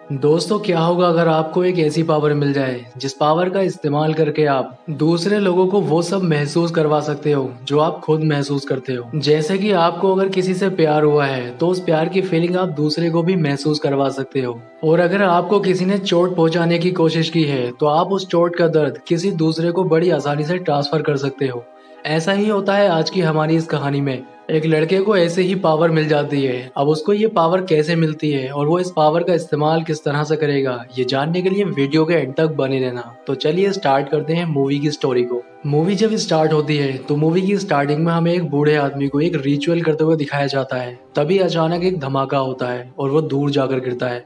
दोस्तों, क्या होगा अगर आपको एक ऐसी पावर मिल जाए जिस पावर का इस्तेमाल करके आप दूसरे लोगों को वो सब महसूस करवा सकते हो जो आप खुद महसूस करते हो। जैसे कि आपको अगर किसी से प्यार हुआ है तो उस प्यार की फीलिंग आप दूसरे को भी महसूस करवा सकते हो। और अगर आपको किसी ने चोट पहुंचाने की कोशिश की है तो आप उस चोट का दर्द किसी दूसरे को बड़ी आसानी से ट्रांसफर कर सकते हो। ऐसा ही होता है आज की हमारी इस कहानी में। एक लड़के को ऐसे ही पावर मिल जाती है। अब उसको ये पावर कैसे मिलती है और वो इस पावर का इस्तेमाल किस तरह से करेगा, ये जानने के लिए वीडियो के एंड तक बने रहना। तो चलिए स्टार्ट करते हैं मूवी की स्टोरी को। मूवी जब स्टार्ट होती है तो मूवी की स्टार्टिंग में हमें एक बूढ़े आदमी को एक रिचुअल करते हुए दिखाया जाता है। तभी अचानक एक धमाका होता है और वो दूर जाकर गिरता है।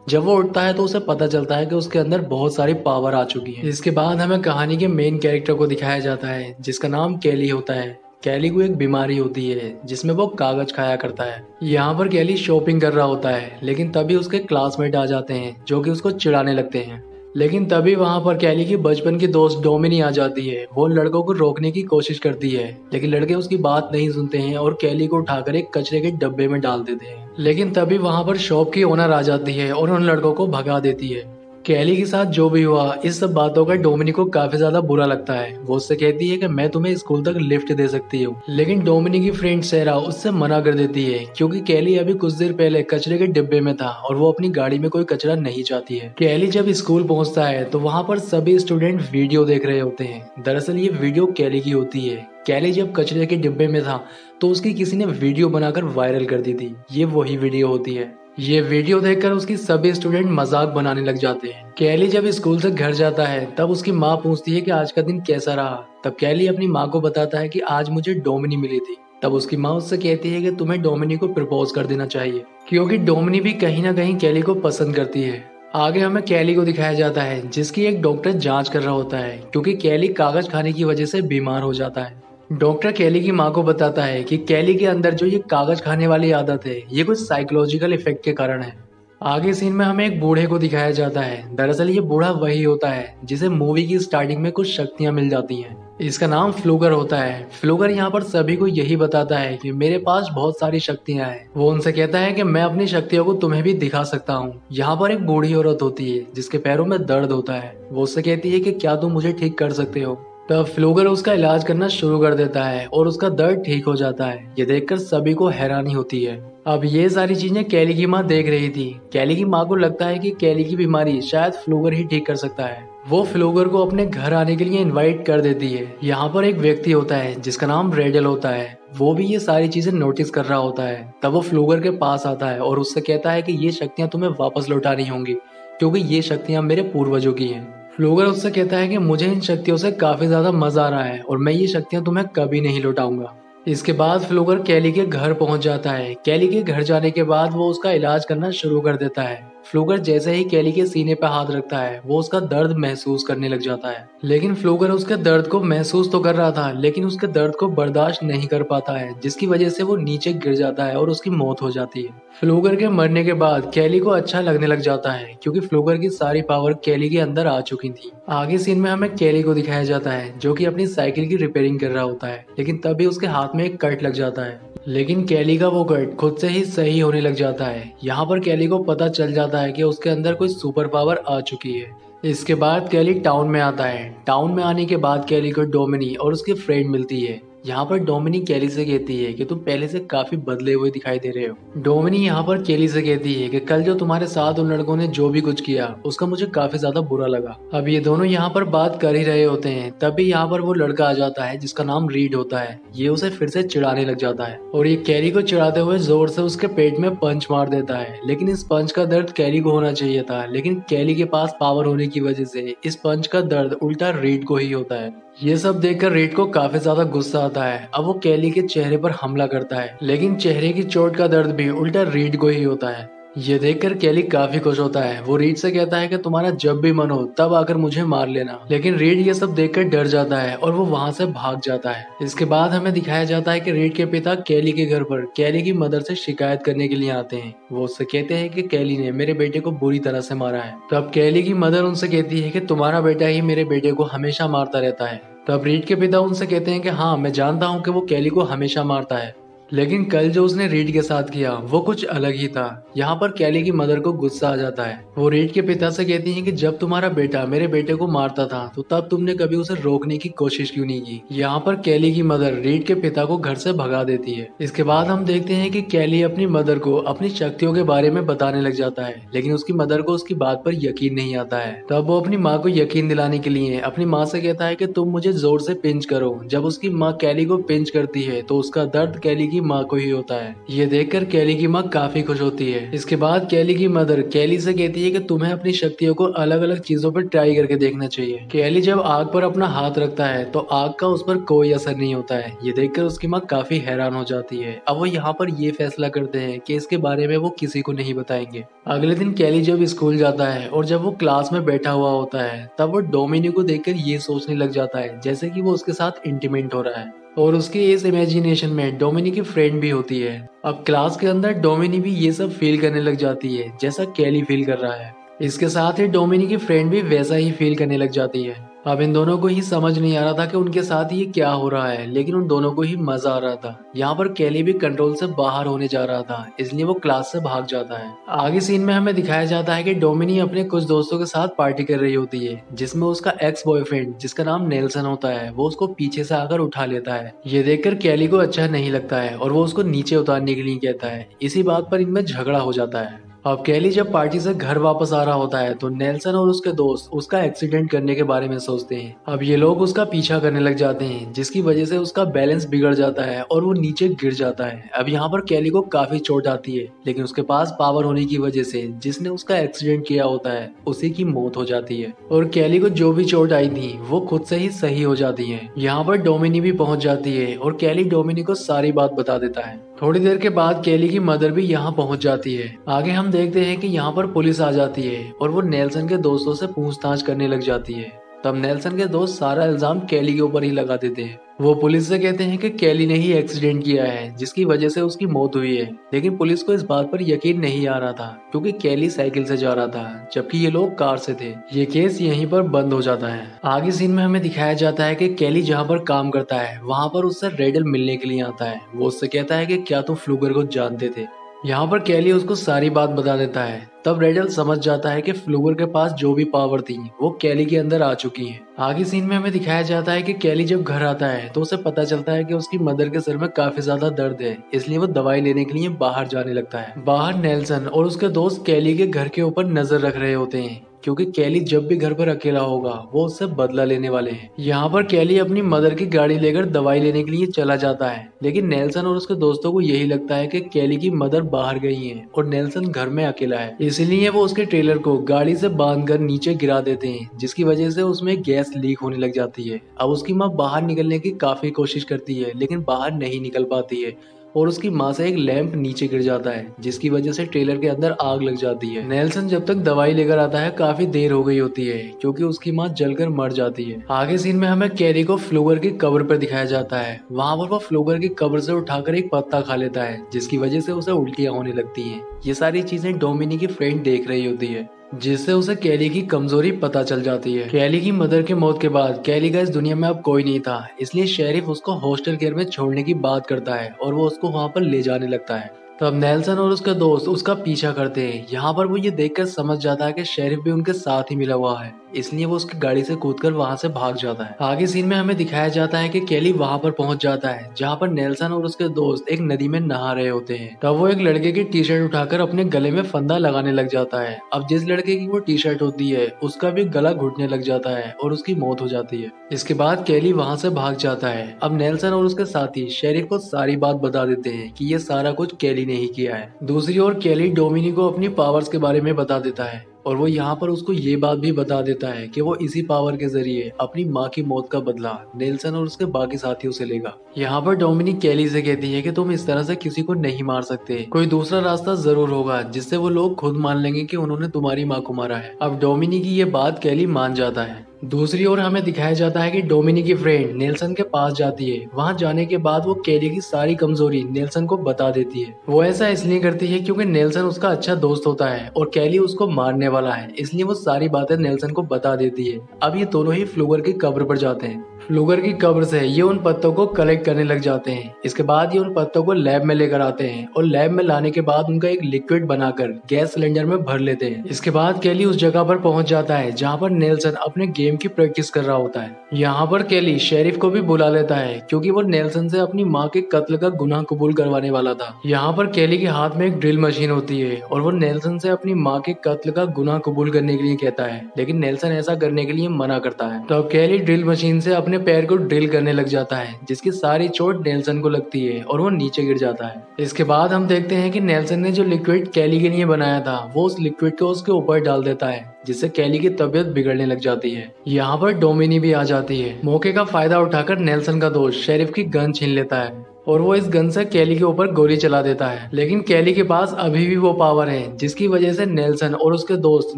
जब वो उठता है तो उसे पता चलता है कि उसके अंदर बहुत सारी पावर आ चुकी है। इसके बाद हमें कहानी के मेन कैरेक्टर को दिखाया जाता है जिसका नाम कैली होता है। कैली को एक बीमारी होती है जिसमें वो कागज खाया करता है। यहाँ पर कैली शॉपिंग कर रहा होता है, लेकिन तभी उसके क्लासमेट आ जाते हैं जो कि उसको चिढ़ाने लगते हैं। लेकिन तभी वहां पर कैली की बचपन की दोस्त डोमिनी आ जाती है। वो उन लड़कों को रोकने की कोशिश करती है, लेकिन लड़के उसकी बात नहीं सुनते हैं और कैली को उठाकर एक कचरे के डब्बे में डाल देते हैं। लेकिन तभी वहां पर शॉप की ओनर आ जाती है और उन लड़कों को भगा देती है। कैली के साथ जो भी हुआ, इस सब बातों का डोमिनी को काफी ज्यादा बुरा लगता है। वो उससे कहती है कि मैं तुम्हें स्कूल तक लिफ्ट दे सकती हूँ, लेकिन डोमिनी की फ्रेंड सेरा उससे मना कर देती है क्योंकि कैली अभी कुछ देर पहले कचरे के डिब्बे में था और वो अपनी गाड़ी में कोई कचरा नहीं चाहती है। कैली जब स्कूल पहुंचता है तो वहां पर सभी स्टूडेंट वीडियो देख रहे होते हैं। दरअसल ये वीडियो कैली की होती है। कैली जब कचरे के डिब्बे में था तो उसकी किसी ने वीडियो बनाकर वायरल कर दी थी। ये वही वीडियो होती है। ये वीडियो देखकर उसकी सभी स्टूडेंट मजाक बनाने लग जाते हैं। कैली जब स्कूल से घर जाता है तब उसकी माँ पूछती है कि आज का दिन कैसा रहा। तब कैली अपनी माँ को बताता है कि आज मुझे डोमिनी मिली थी। तब उसकी माँ उससे कहती है कि तुम्हें डोमिनी को प्रपोज कर देना चाहिए, क्योंकि डोमिनी भी कहीं ना कहीं कैली को पसंद करती है। आगे हमें कैली को दिखाया जाता है जिसकी एक डॉक्टर जांच कर रहा होता है क्योंकि कैली कागज खाने की वजह से बीमार हो जाता है। डॉक्टर कैली की माँ को बताता है कि कैली के अंदर जो ये कागज खाने वाली आदत है ये कुछ साइकोलॉजिकल इफेक्ट के कारण है। आगे सीन में हमें एक बूढ़े को दिखाया जाता है। दरअसल ये बूढ़ा वही होता है जिसे मूवी की स्टार्टिंग में कुछ शक्तियां मिल जाती हैं। इसका नाम फ्लूगर होता है। फ्लूगर यहाँ पर सभी को यही बताता है कि मेरे पास बहुत सारी शक्तियां हैं। वो उनसे कहता है कि मैं अपनी शक्तियों को तुम्हें भी दिखा सकता हूँ। यहाँ पर एक बूढ़ी औरत होती है जिसके पैरों में दर्द होता है। वो उससे कहती है कि क्या तुम मुझे ठीक कर सकते हो। तब फ्लूगर उसका इलाज करना शुरू कर देता है और उसका दर्द ठीक हो जाता है। ये देखकर सभी को हैरानी होती है। अब ये सारी चीजें कैली की माँ देख रही थी। कैली की माँ को लगता है कि कैली की बीमारी शायद फ्लूगर ही ठीक कर सकता है। वो फ्लूगर को अपने घर आने के लिए इनवाइट कर देती है। यहाँ पर एक व्यक्ति होता है जिसका नाम रेडल होता है। वो भी ये सारी चीजें नोटिस कर रहा होता है। तब वो फ्लूगर के पास आता है और उससे कहता है कि ये शक्तियां तुम्हें वापस लौटानी होंगी क्योंकि ये शक्तियां मेरे पूर्वजों की हैं। फ्लूगर उससे कहता है कि मुझे इन शक्तियों से काफी ज्यादा मजा आ रहा है और मैं ये शक्तियां तुम्हें कभी नहीं लौटाऊंगा। इसके बाद फ्लूगर कैली के घर पहुंच जाता है। कैली के घर जाने के बाद वो उसका इलाज करना शुरू कर देता है। फ्लूगर जैसे ही कैली के सीने पर हाथ रखता है वो उसका दर्द महसूस करने लग जाता है। लेकिन फ्लूगर उसके दर्द को महसूस तो कर रहा था, लेकिन उसके दर्द को बर्दाश्त नहीं कर पाता है, जिसकी वजह से वो नीचे गिर जाता है और उसकी मौत हो जाती है। फ्लूगर के मरने के बाद कैली को अच्छा लगने लग जाता है क्योंकि फ्लूगर की सारी पावर कैली के अंदर आ चुकी थी। आगे सीन में हमें कैली को दिखाया जाता है जो कि अपनी साइकिल की रिपेयरिंग कर रहा होता है, लेकिन तभी उसके हाथ में एक कट लग जाता है। लेकिन कैली का वो कट खुद से ही सही होने लग जाता है। यहाँ पर कैली को पता चल जाता है कि उसके अंदर कोई सुपर पावर आ चुकी है। इसके बाद कैली टाउन में आता है। टाउन में आने के बाद कैली को डोमिनी और उसकी फ्रेंड मिलती है। यहाँ पर डोमिनी कैली से कहती है कि तुम पहले से काफी बदले हुए दिखाई दे रहे हो। डोमिनी यहाँ पर कैली से कहती है कि कल जो तुम्हारे साथ उन लड़कों ने जो भी कुछ किया उसका मुझे काफी ज्यादा बुरा लगा। अब ये दोनों यहाँ पर बात कर ही रहे होते हैं, तभी यहाँ पर वो लड़का आ जाता है जिसका नाम रीड होता है। ये उसे फिर से चिढ़ाने लग जाता है और ये कैली को चिढ़ाते हुए जोर से उसके पेट में पंच मार देता है। लेकिन इस पंच का दर्द कैली को होना चाहिए था, लेकिन कैली के पास पावर होने की वजह से इस पंच का दर्द उल्टा रीड को ही होता है। ये सब देखकर रीड को काफी ज्यादा गुस्सा आता है। अब वो कैली के चेहरे पर हमला करता है, लेकिन चेहरे की चोट का दर्द भी उल्टा रीड को ही होता है। ये देखकर कैली काफी खुश होता है। वो रीड से कहता है कि तुम्हारा जब भी मन हो तब आकर मुझे मार लेना। लेकिन रीड ये सब देखकर डर जाता है और वो वहां से भाग जाता है। इसके बाद हमें दिखाया जाता है कि रीड के पिता कैली के घर पर कैली की मदर से शिकायत करने के लिए आते हैं। वो उससे कहते हैं कि कैली ने मेरे बेटे को बुरी तरह से मारा है। तब कैली की मदर उनसे कहती है कि तुम्हारा बेटा ही मेरे बेटे को हमेशा मारता रहता है। तब रीड के पिता उनसे कहते हैं कि हाँ, मैं जानता हूँ कि वो कैली को हमेशा मारता है, लेकिन कल जो उसने रीड के साथ किया वो कुछ अलग ही था। यहाँ पर कैली की मदर को गुस्सा आ जाता है। वो रीड के पिता से कहती है कि जब तुम्हारा बेटा मेरे बेटे को मारता था तो तब तुमने कभी उसे रोकने की कोशिश क्यों नहीं की। यहाँ पर कैली की मदर रीड के पिता को घर से भगा देती है। इसके बाद हम देखते हैं कि कैली अपनी मदर को अपनी शक्तियों के बारे में बताने लग जाता है, लेकिन उसकी मदर को उसकी बात पर यकीन नहीं आता है। तब वो अपनी माँ को यकीन दिलाने के लिए अपनी माँ से कहता है कि तुम मुझे जोर से पिंच करो। जब उसकी माँ कैली को पिंच करती है तो उसका दर्द कैली की माँ को ही होता है। ये देखकर कैली की माँ काफी खुश होती है। इसके बाद कैली की मदर कैली से कहती है कि तुम्हें अपनी शक्तियों को अलग अलग चीजों पर ट्राई करके देखना चाहिए। कैली जब आग पर अपना हाथ रखता है तो आग का उस पर कोई असर नहीं होता है। ये देखकर उसकी माँ काफी हैरान हो जाती है। अब वो यहाँ पर ये फैसला करते हैं कि इसके बारे में वो किसी को नहीं बताएंगे। अगले दिन कैली जब स्कूल जाता है और जब वो क्लास में बैठा हुआ होता है तब वो डोमिनी को देखकर ये सोचने लग जाता है जैसे कि वो उसके साथ इंटीमेट हो रहा है और उसकी इस इमेजिनेशन में डोमिनी की फ्रेंड भी होती है। अब क्लास के अंदर डोमिनी भी ये सब फील करने लग जाती है जैसा कैली फील कर रहा है। इसके साथ ही डोमिनी की फ्रेंड भी वैसा ही फील करने लग जाती है। अब इन दोनों को ही समझ नहीं आ रहा था कि उनके साथ ये क्या हो रहा है, लेकिन उन दोनों को ही मजा आ रहा था। यहाँ पर कैली भी कंट्रोल से बाहर होने जा रहा था, इसलिए वो क्लास से भाग जाता है। आगे सीन में हमें दिखाया जाता है कि डोमिनी अपने कुछ दोस्तों के साथ पार्टी कर रही होती है, जिसमें उसका एक्स बॉयफ्रेंड जिसका नाम नेल्सन होता है वो उसको पीछे से आकर उठा लेता है। ये देखकर कैली को अच्छा नहीं लगता है और वो उसको नीचे उतारने के लिए कहता है। इसी बात पर इनमें झगड़ा हो जाता है। अब कैली जब पार्टी से घर वापस आ रहा होता है तो नेल्सन और उसके दोस्त उसका एक्सीडेंट करने के बारे में सोचते हैं। अब ये लोग उसका पीछा करने लग जाते हैं जिसकी वजह से उसका बैलेंस बिगड़ जाता है और वो नीचे गिर जाता है। अब यहाँ पर कैली को काफी चोट आती है, लेकिन उसके पास पावर होने की वजह से जिसने उसका एक्सीडेंट किया होता है उसी की मौत हो जाती है और कैली को जो भी चोट आई थी वो खुद से ही सही हो जाती है। यहाँ पर डोमिनी भी पहुंच जाती है और कैली डोमिनी को सारी बात बता देता है। थोड़ी देर के बाद कैली की मदर भी यहाँ पहुंच जाती है। आगे हम देखते हैं कि यहाँ पर पुलिस आ जाती है और वो नेल्सन के दोस्तों से पूछताछ करने लग जाती है। तब नेल्सन के दोस्त सारा इल्जाम कैली के ऊपर ही लगा देते हैं। वो पुलिस से कहते हैं कि कैली ने ही एक्सीडेंट किया है जिसकी वजह से उसकी मौत हुई है, लेकिन पुलिस को इस बात पर यकीन नहीं आ रहा था क्योंकि कैली साइकिल से जा रहा था जबकि ये लोग कार से थे। ये केस यहीं पर बंद हो जाता है। आगे सीन में हमें दिखाया जाता है कि कैली जहाँ पर काम करता है वहाँ पर उससे रेडल मिलने के लिए आता है। वो उससे कहता है कि क्या तुम फ्लूगर को जानते थे। यहाँ पर कैली उसको सारी बात बता देता है। तब रेडल समझ जाता है कि फ्लूगर के पास जो भी पावर थी वो कैली के अंदर आ चुकी है। आगे सीन में हमें दिखाया जाता है कि कैली जब घर आता है तो उसे पता चलता है कि उसकी मदर के सिर में काफी ज्यादा दर्द है, इसलिए वो दवाई लेने के लिए बाहर जाने लगता है। बाहर नेल्सन और उसके दोस्त कैली के घर के ऊपर नजर रख रहे होते हैं क्योंकि कैली जब भी घर पर अकेला होगा वो उससे बदला लेने वाले हैं। यहाँ पर कैली अपनी मदर की गाड़ी लेकर दवाई लेने के लिए चला जाता है, लेकिन नेल्सन और उसके दोस्तों को यही लगता है कि कैली की मदर बाहर गई है और नेल्सन घर में अकेला है, इसलिए वो उसके ट्रेलर को गाड़ी से बांधकर नीचे गिरा देते हैं जिसकी वजह से उसमें गैस लीक होने लग जाती है। अब उसकी माँ बाहर निकलने की काफी कोशिश करती है लेकिन बाहर नहीं निकल पाती है और उसकी माँ से एक लैंप नीचे गिर जाता है जिसकी वजह से ट्रेलर के अंदर आग लग जाती है। नेल्सन जब तक दवाई लेकर आता है काफी देर हो गई होती है क्योंकि उसकी माँ जलकर मर जाती है। आगे सीन में हमें कैली को फ्लूगर की कब्र पर दिखाया जाता है। वहाँ पर वो फ्लूगर की कब्र से उठाकर एक पत्ता खा लेता है जिसकी वजह से उसे उल्टियाँ होने लगती है। ये सारी चीजें डोमिनी की फ्रेंड देख रही होती है जिससे उसे कैली की कमजोरी पता चल जाती है। कैली की मदर के मौत के बाद कैली का इस दुनिया में अब कोई नहीं था, इसलिए शेरिफ उसको हॉस्टल केयर में छोड़ने की बात करता है और वो उसको वहाँ पर ले जाने लगता है। तब नेल्सन और उसके दोस्त उसका पीछा करते हैं। यहाँ पर वो ये देखकर समझ जाता है कि शेरिफ भी उनके साथ ही मिला हुआ है, इसलिए वो उसकी गाड़ी से कूदकर वहाँ से भाग जाता है। आगे सीन में हमें दिखाया जाता है कि कैली वहाँ पर पहुंच जाता है जहाँ पर नेल्सन और उसके दोस्त एक नदी में नहा रहे होते हैं। तब वो एक लड़के की टी शर्ट उठाकर अपने गले में फंदा लगाने लग जाता है। अब जिस लड़के की वो टी शर्ट होती है उसका भी गला घुटने लग जाता है और उसकी मौत हो जाती है। इसके बाद कैली वहाँ से भाग जाता है। अब नेल्सन और उसके साथी शेरिफ को सारी बात बता देते हैं कि ये सारा कुछ कैली ने ही किया है। दूसरी ओर कैली डोमिनी को अपनी पावर्स के बारे में बता देता है और वो यहाँ पर उसको ये बात भी बता देता है कि वो इसी पावर के जरिए अपनी माँ की मौत का बदला नेल्सन और उसके बाकी साथियों से लेगा। यहाँ पर डोमिनी कैली से कहती है कि तुम इस तरह से किसी को नहीं मार सकते, कोई दूसरा रास्ता जरूर होगा जिससे वो लोग खुद मान लेंगे कि उन्होंने तुम्हारी माँ को मारा है। अब डोमिनी की ये बात कैली मान जाता है। दूसरी ओर हमें दिखाया जाता है कि डोमिनी की फ्रेंड नेल्सन के पास जाती है। वहां जाने के बाद वो कैली की सारी कमजोरी नेल्सन को बता देती है। वो ऐसा इसलिए करती है क्योंकि नेल्सन उसका अच्छा दोस्त होता है और कैली उसको मारने वाला है, इसलिए वो सारी बातें नेल्सन को बता देती है। अब ये दोनों ही फ्लूगर की कब्र पर जाते हैं। फ्लूगर की कब्र से ये उन पत्तों को कलेक्ट करने लग जाते हैं। इसके बाद ये उन पत्तों को लैब में लेकर आते हैं और लैब में लाने के बाद उनका एक लिक्विड बनाकर गैस सिलेंडर में भर लेते हैं। इसके बाद केली उस जगह पर पहुंच जाता है जहां पर नेल्सन अपने गेम की प्रैक्टिस कर रहा होता है। यहाँ पर केली शेरिफ को भी बुला लेता है क्योंकि वो नेल्सन से अपनी माँ के कत्ल का गुनाह कबूल करवाने वाला था। यहाँ पर केली के हाथ में एक ड्रिल मशीन होती है और वो नेल्सन से अपनी माँ के कत्ल का गुनाह कबूल करने के लिए कहता है, लेकिन नेल्सन ऐसा करने के लिए मना करता है। तो अब केली ड्रिल मशीन से अपने पैर को ड्रिल करने लग जाता है जिसकी सारी चोट नेल्सन को लगती है और वो नीचे गिर जाता है। इसके बाद हम देखते हैं कि नेल्सन ने जो लिक्विड केली के लिए बनाया था वो उस लिक्विड को उसके ऊपर डाल देता है जिससे केली की तबीयत बिगड़ने लग जाती है। यहाँ पर डोमिनी भी आ जाती है। मौके का फायदा उठाकर नेल्सन का दोस्त शेरिफ की गन छीन लेता है और वो इस गन से केली के ऊपर गोली चला देता है, लेकिन केली के पास अभी भी वो पावर है जिसकी वजह से नेल्सन और उसके दोस्त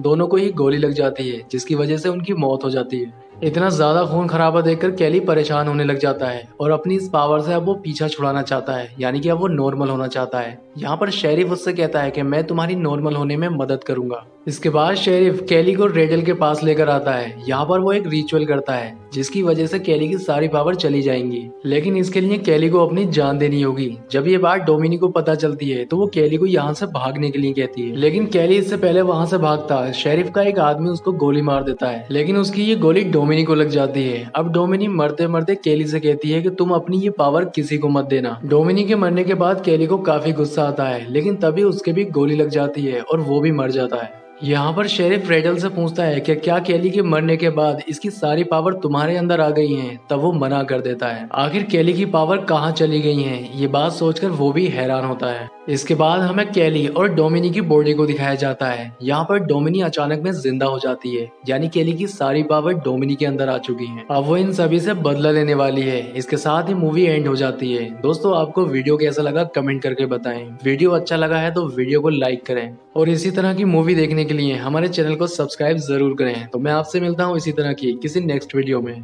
दोनों को ही गोली लग जाती है जिसकी वजह से उनकी मौत हो जाती है। इतना ज्यादा खून खराबा देखकर केली परेशान होने लग जाता है और अपनी इस पावर से अब वो पीछा छुड़ाना चाहता है, यानी कि अब वो नॉर्मल होना चाहता है। यहाँ पर शेरिफ उससे कहता है कि मैं तुम्हारी नॉर्मल होने में मदद करूंगा। इसके बाद शेरिफ केली को रेडल के पास लेकर आता है। यहाँ पर वो एक रिचुअल करता है जिसकी वजह से केली की सारी पावर चली जाएंगी, लेकिन इसके लिए केली को अपनी जान देनी होगी। जब ये बात डोमिनी को पता चलती है तो वो केली को यहाँ से भागने के लिए कहती है, लेकिन केली इससे पहले वहाँ से भागता शेरिफ का एक आदमी उसको गोली मार देता है, लेकिन उसकी ये गोली डोमिनी को लग जाती है। अब डोमिनी मरते मरते केली से कहती है कि तुम अपनी ये पावर किसी को मत देना। डोमिनी के मरने के बाद केली को काफी गुस्सा आता है, लेकिन तभी उसके भी गोली लग जाती है और वो भी मर जाता है। यहाँ पर शेरिफ रेडल से पूछता है कि क्या केली के मरने के बाद इसकी सारी पावर तुम्हारे अंदर आ गई हैं? तब वो मना कर देता है। आखिर केली की पावर कहाँ चली गई हैं? ये बात सोचकर वो भी हैरान होता है। इसके बाद हमें केली और डोमिनी की बॉडी को दिखाया जाता है। यहाँ पर डोमिनी अचानक में जिंदा हो जाती है, यानी केली की सारी पावर डोमिनी के अंदर आ चुकी है। अब वो इन सभी से बदला लेने वाली है। इसके साथ ही मूवी एंड हो जाती है। दोस्तों, आपको वीडियो कैसा लगा कमेंट करके बताएं। वीडियो अच्छा लगा है तो वीडियो को लाइक करें और इसी तरह की मूवी देखने के लिए हमारे चैनल को सब्सक्राइब जरूर करें। तो मैं आपसे मिलता हूँ इसी तरह की किसी नेक्स्ट वीडियो में।